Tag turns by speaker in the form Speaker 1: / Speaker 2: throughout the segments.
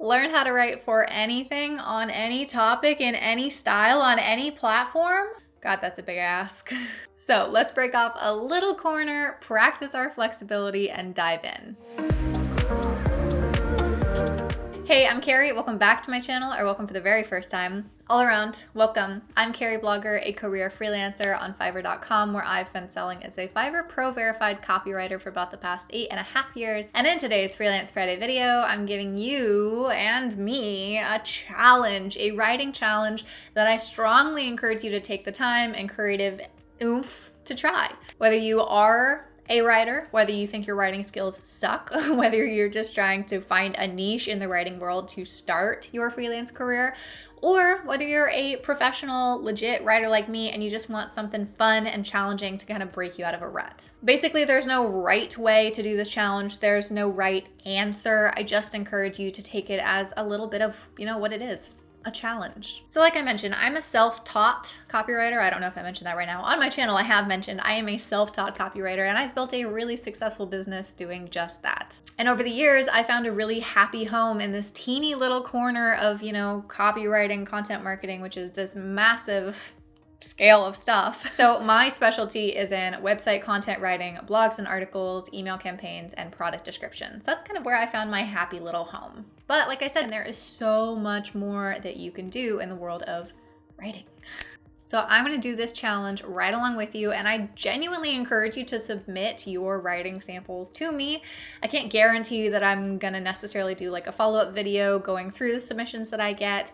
Speaker 1: Learn how to write for anything, on any topic, in any style, on any platform? God, that's a big ask. So let's break off a little corner, practice our flexibility, and dive in. Hey, I'm Carrie. Welcome back to my channel, or welcome for the very first time. All around, welcome. I'm Carrie Blogger, a career freelancer on Fiverr.com, where I've been selling as a Fiverr Pro verified copywriter for about the past 8.5 years. And in today's Freelance Friday video, I'm giving you and me a challenge, a writing challenge that I strongly encourage you to take the time and creative oomph to try. Whether you are a writer, whether you think your writing skills suck, whether you're just trying to find a niche in the writing world to start your freelance career, or whether you're a professional, legit writer like me and you just want something fun and challenging to kind of break you out of a rut. Basically, there's no right way to do this challenge. There's no right answer. I just encourage you to take it as a little bit of, what it is. A challenge. So like I mentioned, I'm a self-taught copywriter. I don't know if I mentioned that right now. On my channel, I have mentioned I am a self-taught copywriter, and I've built a really successful business doing just that. And over the years, I found a really happy home in this teeny little corner of, copywriting, content marketing, which is this massive scale of stuff. So my specialty is in website content writing, blogs and articles, email campaigns, and product descriptions. That's kind of where I found my happy little home. But like I said, there is so much more that you can do in the world of writing. So I'm going to do this challenge right along with you, and I genuinely encourage you to submit your writing samples to me. I can't guarantee that I'm going to necessarily do like a follow-up video going through the submissions that I get.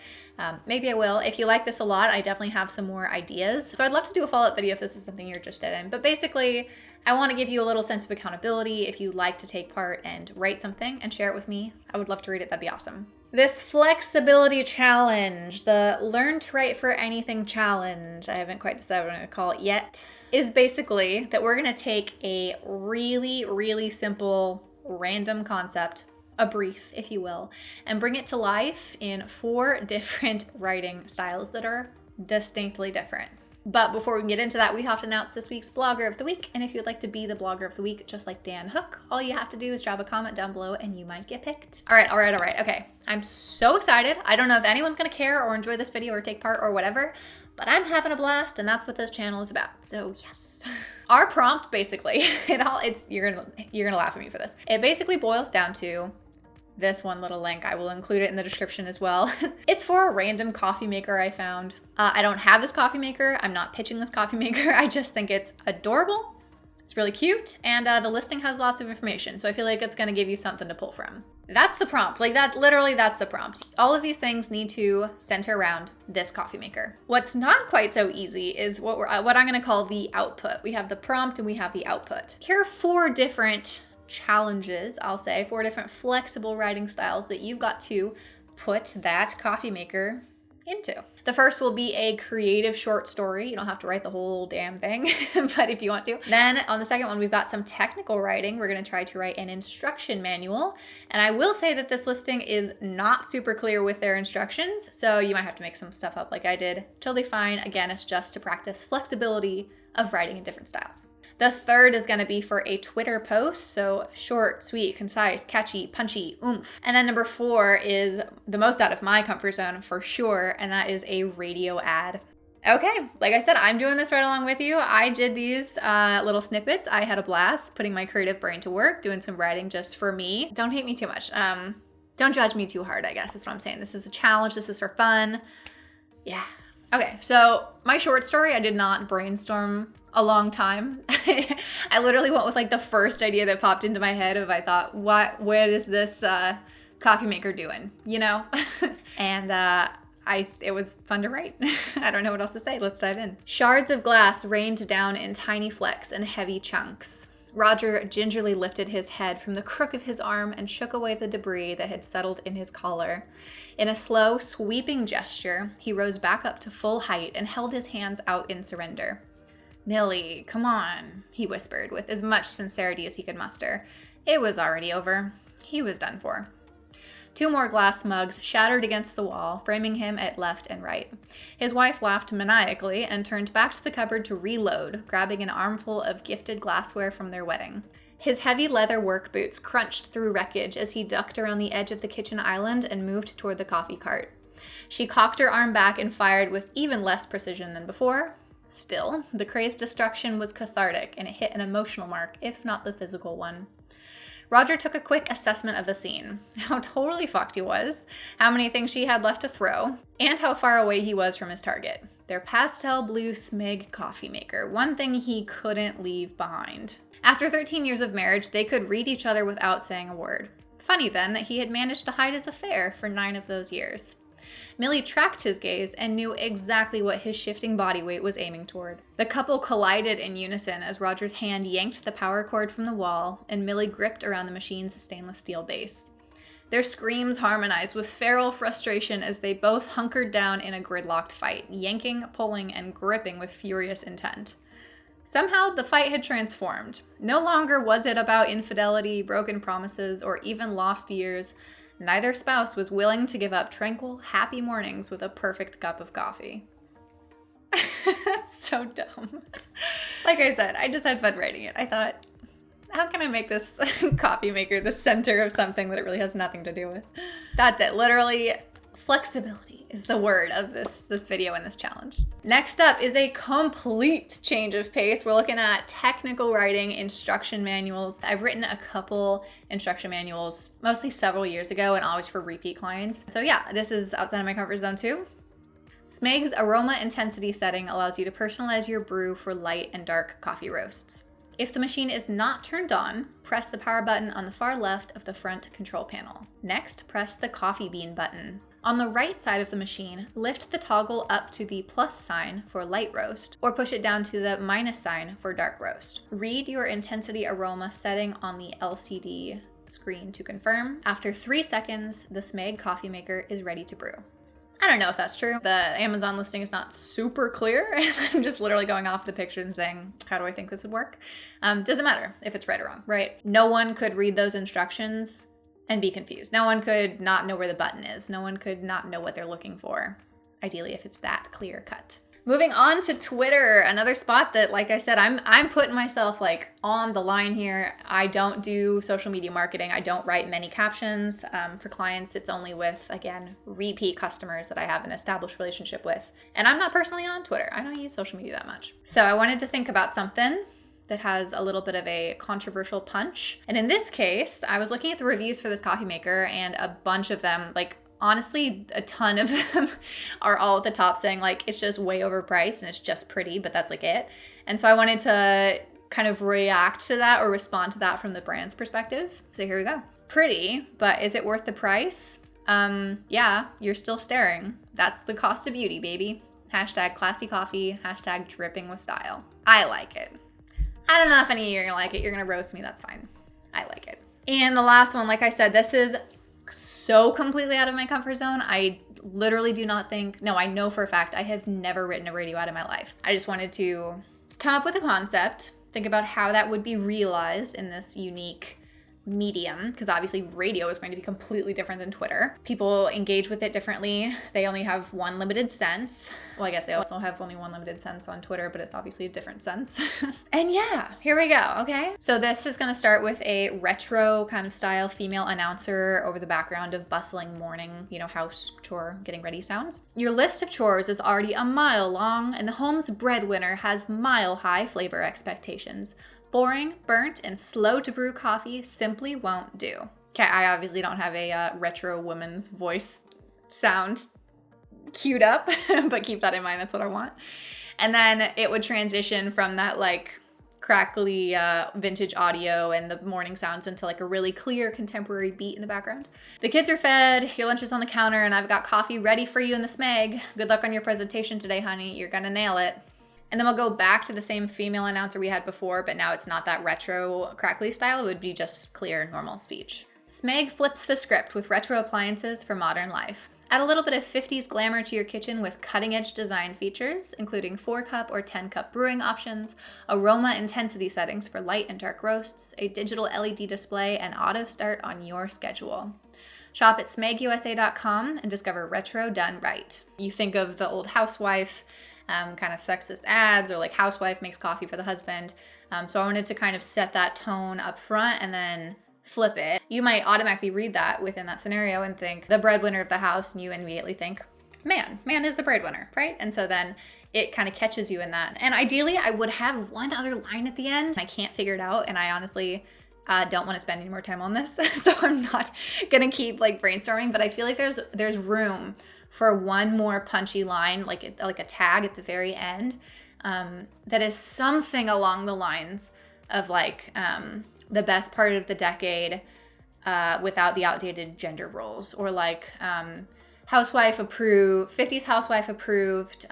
Speaker 1: Maybe I will. If you like this a lot, I definitely have some more ideas. So I'd love to do a follow-up video if this is something you're interested in. But basically, I want to give you a little sense of accountability. If you'd like to take part and write something and share it with me, I would love to read it. That'd be awesome. This flexibility challenge, the learn to write for anything challenge, I haven't quite decided what I'm going to call it yet, is basically that we're going to take a really, really simple random concept, a brief, if you will, and bring it to life in 4 different writing styles that are distinctly different. But before we can get into that, we have to announce this week's Blogger of the Week. And if you'd like to be the Blogger of the Week, just like Dan Hook, all you have to do is drop a comment down below and you might get picked. All right. Okay. I'm so excited. I don't know if anyone's going to care or enjoy this video or take part or whatever, but I'm having a blast, and that's what this channel is about. So yes. Our prompt basically, you're gonna laugh at me for this. It basically boils down to this one little link. I will include it in the description as well. It's for a random coffee maker I found. I don't have this coffee maker. I'm not pitching this coffee maker. I just think it's adorable. It's really cute. And the listing has lots of information. So I feel like it's going to give you something to pull from. That's the prompt. That's the prompt. All of these things need to center around this coffee maker. What's not quite so easy is what I'm going to call the output. We have the prompt and we have the output. Here are 4 different challenges, I'll say, 4 different flexible writing styles that you've got to put that coffee maker into. The first will be a creative short story. You don't have to write the whole damn thing, but if you want to. Then on the second one, we've got some technical writing. We're going to try to write an instruction manual. And I will say that this listing is not super clear with their instructions, so you might have to make some stuff up like I did. Totally fine. Again, it's just to practice flexibility of writing in different styles. The third is going to be for a Twitter post, so short, sweet, concise, catchy, punchy, oomph. And then number 4 is the most out of my comfort zone for sure, and that is a radio ad. Okay, like I said, I'm doing this right along with you. I did these little snippets. I had a blast putting my creative brain to work, doing some writing just for me. Don't hate me too much. Don't judge me too hard, I guess is what I'm saying. This is a challenge. This is for fun. Yeah. Okay, so my short story, I did not brainstorm a long time. I literally went with like the first idea that popped into my head I thought, what is this coffee maker doing, And it was fun to write. I don't know what else to say. Let's dive in. Shards of glass rained down in tiny flecks and heavy chunks. Roger gingerly lifted his head from the crook of his arm and shook away the debris that had settled in his collar. In a slow, sweeping gesture, he rose back up to full height and held his hands out in surrender. "Millie, come on," he whispered with as much sincerity as he could muster. It was already over. He was done for. 2 more glass mugs shattered against the wall, framing him at left and right. His wife laughed maniacally and turned back to the cupboard to reload, grabbing an armful of gifted glassware from their wedding. His heavy leather work boots crunched through wreckage as he ducked around the edge of the kitchen island and moved toward the coffee cart. She cocked her arm back and fired with even less precision than before. Still, the crazed destruction was cathartic, and it hit an emotional mark, if not the physical one. Roger took a quick assessment of the scene, how totally fucked he was, how many things she had left to throw, and how far away he was from his target. Their pastel blue Smeg coffee maker, one thing he couldn't leave behind. After 13 years of marriage, they could read each other without saying a word. Funny then that he had managed to hide his affair for 9 of those years. Millie tracked his gaze and knew exactly what his shifting body weight was aiming toward. The couple collided in unison as Roger's hand yanked the power cord from the wall and Millie gripped around the machine's stainless steel base. Their screams harmonized with feral frustration as they both hunkered down in a gridlocked fight, yanking, pulling, and gripping with furious intent. Somehow, the fight had transformed. No longer was it about infidelity, broken promises, or even lost years. Neither spouse was willing to give up tranquil, happy mornings with a perfect cup of coffee. That's so dumb. Like I said, I just had fun writing it. I thought, how can I make this coffee maker the center of something that it really has nothing to do with? That's it. Literally, flexibility is the word of this video and this challenge. Next up is a complete change of pace. We're looking at technical writing instruction manuals. I've written a couple instruction manuals, mostly several years ago and always for repeat clients. So yeah, this is outside of my comfort zone too. Smeg's aroma intensity setting allows you to personalize your brew for light and dark coffee roasts. If the machine is not turned on, press the power button on the far left of the front control panel. Next, press the coffee bean button. On the right side of the machine, lift the toggle up to the plus sign for light roast, or push it down to the minus sign for dark roast. Read your intensity aroma setting on the LCD screen to confirm. After 3 seconds, the Smeg coffee maker is ready to brew. I don't know if that's true. The Amazon listing is not super clear. I'm just literally going off the picture and saying, how do I think this would work? Doesn't matter if it's right or wrong, right? No one could read those instructions and be confused. No one could not know where the button is. No one could not know what they're looking for, ideally, if it's that clear cut. Moving on to Twitter, another spot that, like I said, I'm putting myself like on the line here. I don't do social media marketing. I don't write many captions for clients. It's only with, again, repeat customers that I have an established relationship with. And I'm not personally on Twitter. I don't use social media that much. So I wanted to think about something that has a little bit of a controversial punch. And in this case, I was looking at the reviews for this coffee maker and a bunch of them, like honestly, a ton of them are all at the top saying like, it's just way overpriced and it's just pretty, but that's like it. And so I wanted to kind of react to that or respond to that from the brand's perspective. So here we go. Pretty, but is it worth the price? Yeah, you're still staring. That's the cost of beauty, baby. Hashtag classy coffee, hashtag dripping with style. I like it. I don't know if any of you are gonna like it. You're gonna roast me, that's fine. I like it. And the last one, like I said, this is so completely out of my comfort zone. I literally do not think, no, I know for a fact I have never written a radio ad in my life. I just wanted to come up with a concept, think about how that would be realized in this unique medium, because obviously radio is going to be completely different than Twitter. People engage with it differently. They only have one limited sense. Well, I guess they also have only one limited sense on Twitter, but it's obviously a different sense. And yeah, here we go, okay? So this is gonna start with a retro kind of style female announcer over the background of bustling morning, house chore getting ready sounds. Your list of chores is already a mile long, and the home's breadwinner has mile-high flavor expectations. Boring, burnt, and slow to brew coffee simply won't do. Okay, I obviously don't have a retro woman's voice sound queued up, but keep that in mind, that's what I want. And then it would transition from that like crackly vintage audio and the morning sounds into like a really clear contemporary beat in the background. The kids are fed, your lunch is on the counter, and I've got coffee ready for you in the Smeg. Good luck on your presentation today, honey. You're gonna nail it. And then we'll go back to the same female announcer we had before, but now it's not that retro crackly style. It would be just clear, normal speech. Smeg flips the script with retro appliances for modern life. Add a little bit of 50s glamour to your kitchen with cutting-edge design features, including 4-cup or 10-cup brewing options, aroma intensity settings for light and dark roasts, a digital LED display, and auto start on your schedule. Shop at smegusa.com and discover retro done right. You think of the old housewife, kind of sexist ads, or like housewife makes coffee for the husband. So I wanted to kind of set that tone up front and then flip it. You might automatically read that within that scenario and think the breadwinner of the house, and you immediately think, man is the breadwinner, right? And so then it kind of catches you in that. And ideally, I would have one other line at the end. I can't figure it out, and I honestly don't want to spend any more time on this, so I'm not gonna keep like brainstorming. But I feel like there's room for one more punchy line, like a tag at the very end, that is something along the lines of like the best part of the decade without the outdated gender roles, or like housewife approved, 50s housewife approved,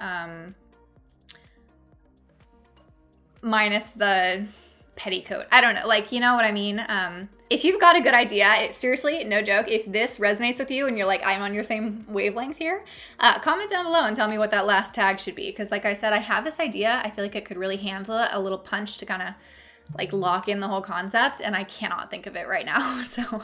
Speaker 1: minus the petticoat. I don't know, like, you know what I mean? If you've got a good idea, seriously, no joke, if this resonates with you and you're like, I'm on your same wavelength here, comment down below and tell me what that last tag should be. Because like I said, I have this idea. I feel like it could really handle a little punch to kind of like lock in the whole concept, and I cannot think of it right now. So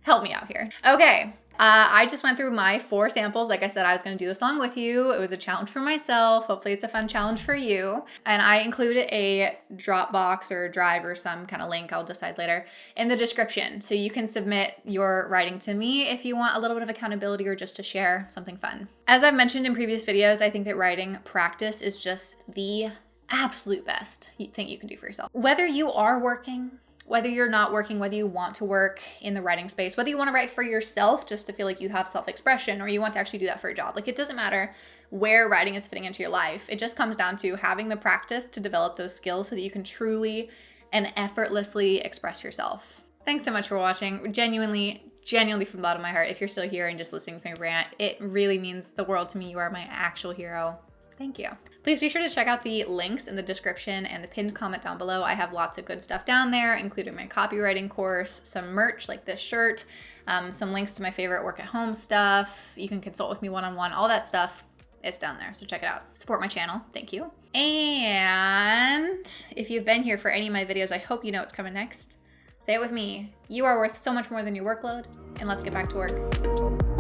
Speaker 1: help me out here. Okay. I just went through my 4 samples. Like I said, I was going to do this along with you. It was a challenge for myself. Hopefully it's a fun challenge for you. And I included a Dropbox or Drive or some kind of link, I'll decide later, in the description. So you can submit your writing to me if you want a little bit of accountability or just to share something fun. As I've mentioned in previous videos, I think that writing practice is just the absolute best thing you can do for yourself. Whether you are working, whether you're not working, whether you want to work in the writing space, whether you want to write for yourself just to feel like you have self-expression, or you want to actually do that for a job. Like, it doesn't matter where writing is fitting into your life. It just comes down to having the practice to develop those skills so that you can truly and effortlessly express yourself. Thanks so much for watching. Genuinely from the bottom of my heart, if you're still here and just listening to my rant, it really means the world to me. You are my actual hero. Thank you. Please be sure to check out the links in the description and the pinned comment down below. I have lots of good stuff down there, including my copywriting course, some merch like this shirt, some links to my favorite work at home stuff. You can consult with me one-on-one, all that stuff. It's down there, so check it out. Support my channel. Thank you. And if you've been here for any of my videos, I hope you know what's coming next. Say it with me. You are worth so much more than your workload, and let's get back to work.